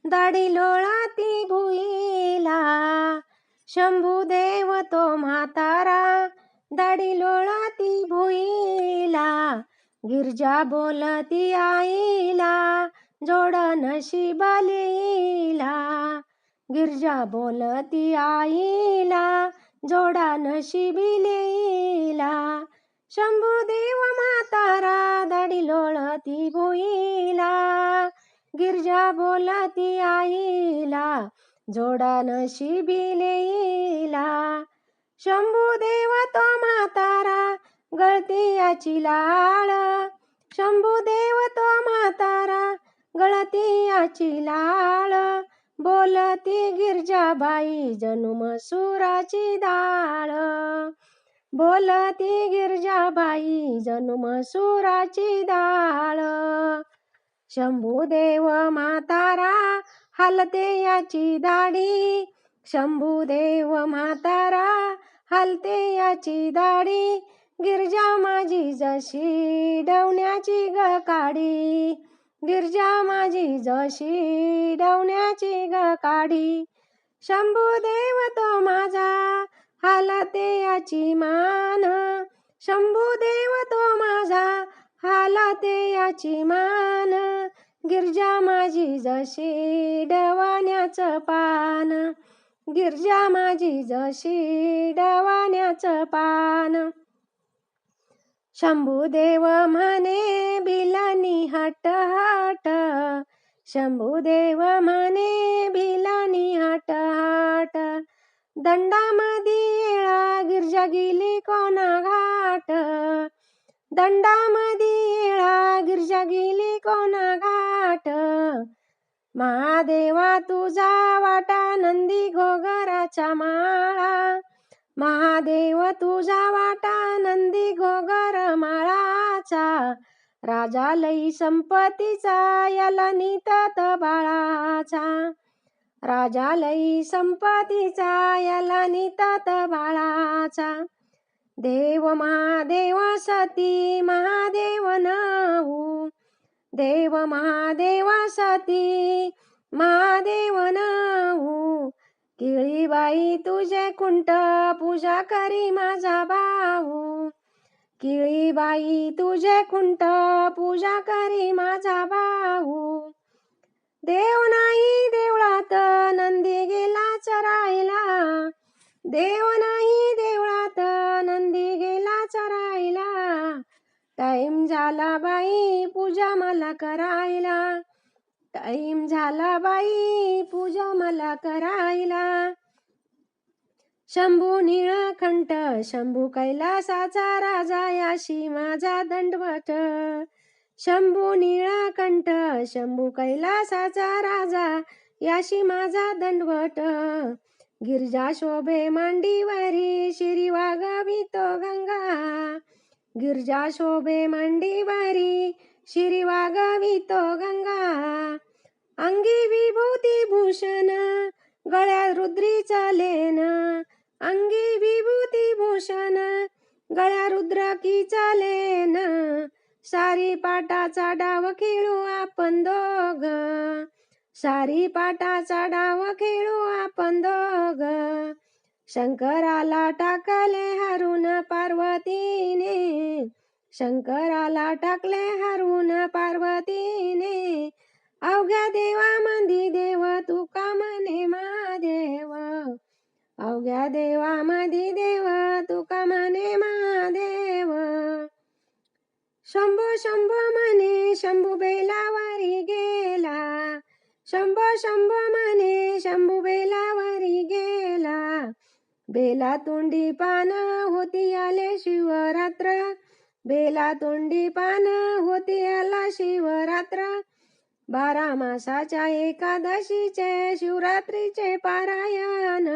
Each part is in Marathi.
दाढी लोळाती भुईला, शंभूदेव तो म्हातारा. दाढी लोळाती भुईला, गिरजा बोलती आईला, जोड नशिबालीला. गिरजा बोलती आईला, जोडा नशिबिलीला. शंभूदेव म्हातारा, दाढी लोळती भुईला, गिरजा बोलती आईला, जोडा नशिबिलीला. शंभूदेव तो म्हातारा, गळती याची लाळ. शंभूदेव तो म्हातारा, गळती याची लाळ. बोलती गिरजाबाई, जणू मसुराची डाळ. बोलती गिरजाबाई, जणू मसुराची डाळ. शंभूदेव म्हातारा, हालते याची दाढी. शंभूदेव म्हातारा, हालते याची दाढी. गिरजा माझी जशी डवण्याची ग काडी. गिरजा माझी जशी डवण्याची ग काडी. शंभूदेव तो माझा, हालते याची मान. शंभूदेव तो माझा, हालते याची मान. गिरजा माझी जशी डवाण्याचं पान. गिरजा माझी जशी डवाण्याचं पान. शंभूदेव म्हणे भिलानी हट हट. शंभूदेव म्हणे भिलानी हट हट. दंडामधी येळा, गिरजा गेली कोणा घाट. दंडामधी येळा, गिरजा गेली कोणा घाट. महादेवा तुझा वाटा, नंदी घोगराचा माळा. महादेव तुझा वाटा, नंदी घोगर माळाचा. राजा लई संपत्तीचा, याला नितात बाळाचा. राजा लई संपत्तीचा, याला नितात बाळाचा. देव महादेव सती, महादेव नाऊ. देव महादेव सती, महादेव नाऊ. केळीबाई तुझे कुंट, पूजा करी माझा भाऊ. केळीबाई तुझे कुंट, पूजा करी माझा भाऊ. देव नाही देवळात, नंदी गेला चरायला. देव नाही देवळात, नंदी गेला चरायला. टाईम झाला बाई, पूजा मला करायला. टाईम झाला बाई, पूजा मला करायला. शंभू निळकंठ, शंभू कैलासाचा राजा, याशी माझा दंडवट. शंभू निळकंठ, शंभू कैलासाचा राजा, याशी माझा दंडवट. गिरजा शोभे मांडीवरी, शिरी वागवितो गंगा. गिरजा शोभे मांडीवरी, शिरी वागवितो गंगा. अंगी विभूती भूषण, गळ्यात रुद्रीचा लेन. अंगी विभूती भूषण, गळ्या रुद्रकीचा लेन. सारी पाटाचा डाव खेळू आपण दोघ. सारी पाटाचा डाव खेळू आपण दोघ. शंकराला टाकले हरून पार्वतीने. शंकराला टाकले हरून पार्वतीने. अवघ्या देवामंदी देव, तुका म्हणे महादेव. अवघ्या देवामंदी देव, तुका म्हणे महादेव. शंभो शंभो म्हणे, शंभू बेलावरी गेला. शंभो शंभो म्हणे, शंभू बेलावरी गेला. बेला तोंडी पान होती आले शिवरात्र. बेला तोंडी पान होती आला शिवरात्र. 12 मासाच्या एकादशीचे, शिवरात्रीचे पारायण.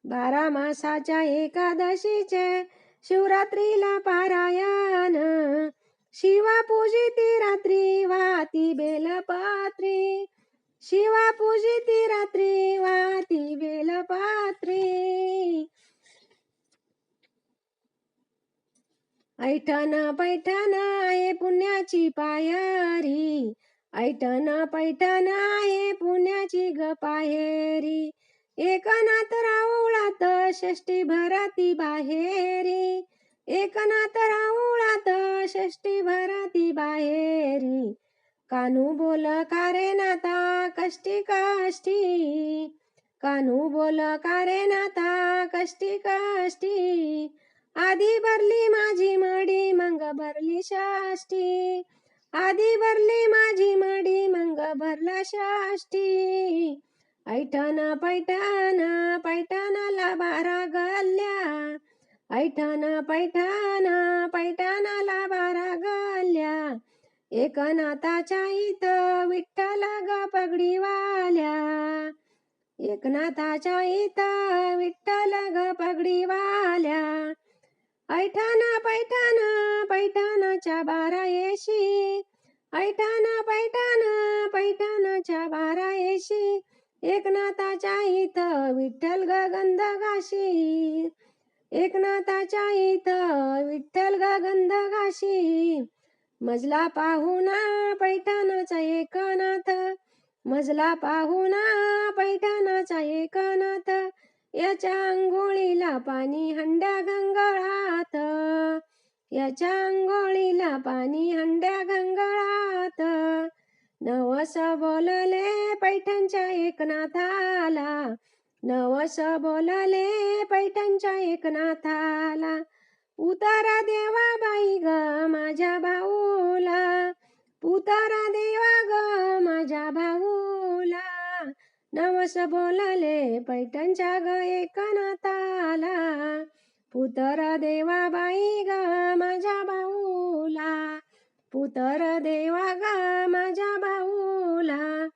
12 मासाच्या एकादशीचे, शिवरात्रीला पारायण. शिवा पूजिती रात्री, वाती बेलपात्री. शिवा पूजिती रात्री, वाती बेलपात्री. ऐठण पैठण आहे पुण्याची पायरी. ऐटण पैठण आहे पुण्याची ग पाहेरी, एकनाथ राऊळात षष्टी भरती बाहेरी, एकनाथ राऊळात षष्टी भरती बाहेरी. कानू बोल का रे नाता कष्टी कष्टी, कानू बोल का रे नाता कष्टी कष्टी. आधी भरली माझी मडी मग भरली षष्टी, आधी भरली माझी मडी मग भरला षष्टी. ऐठण पैठण पैठणाला 12 गल्ल्या, ऐठण पैठण पैठणाला 12 गल्ल्या. एकनाथाच्या इथं विठ्ठल ग पगडीवाल्या, एकनाथाच्या इथं विठ्ठल ग पगडीवाल्या. ऐठण पैठण पैठणाच्या 12 येशी, ऐठण पैठण पैठणाच्या 12 येशी. एकनाथाच्या इथं विठ्ठल ग गंध घाशी, एकनाथाच्या इथं विठ्ठल ग गंध घाशी. मजला पाहुणा पैठणाचा एकनाथ, मजला पाहुणा पैठणाचा एकनाथ. याच्या अंघोळीला पाणी हंड्या घंगळात, याच्या अंघोळीला पाणी हंड्या घंगळात. नवस बोलले पैठणच्या एकनाथाला, नवस बोलले पैठणच्या एकनाथाला. उतारा देवा बाई ग माझ्या भाऊला, उतारा देवा ग माझ्या भाऊला. नवस बोलले पैठणच्या ग एकनाथाला, पुतर देवा बाई ग माझ्या भाऊला, पुतर देवा ग माझ्या भाऊला.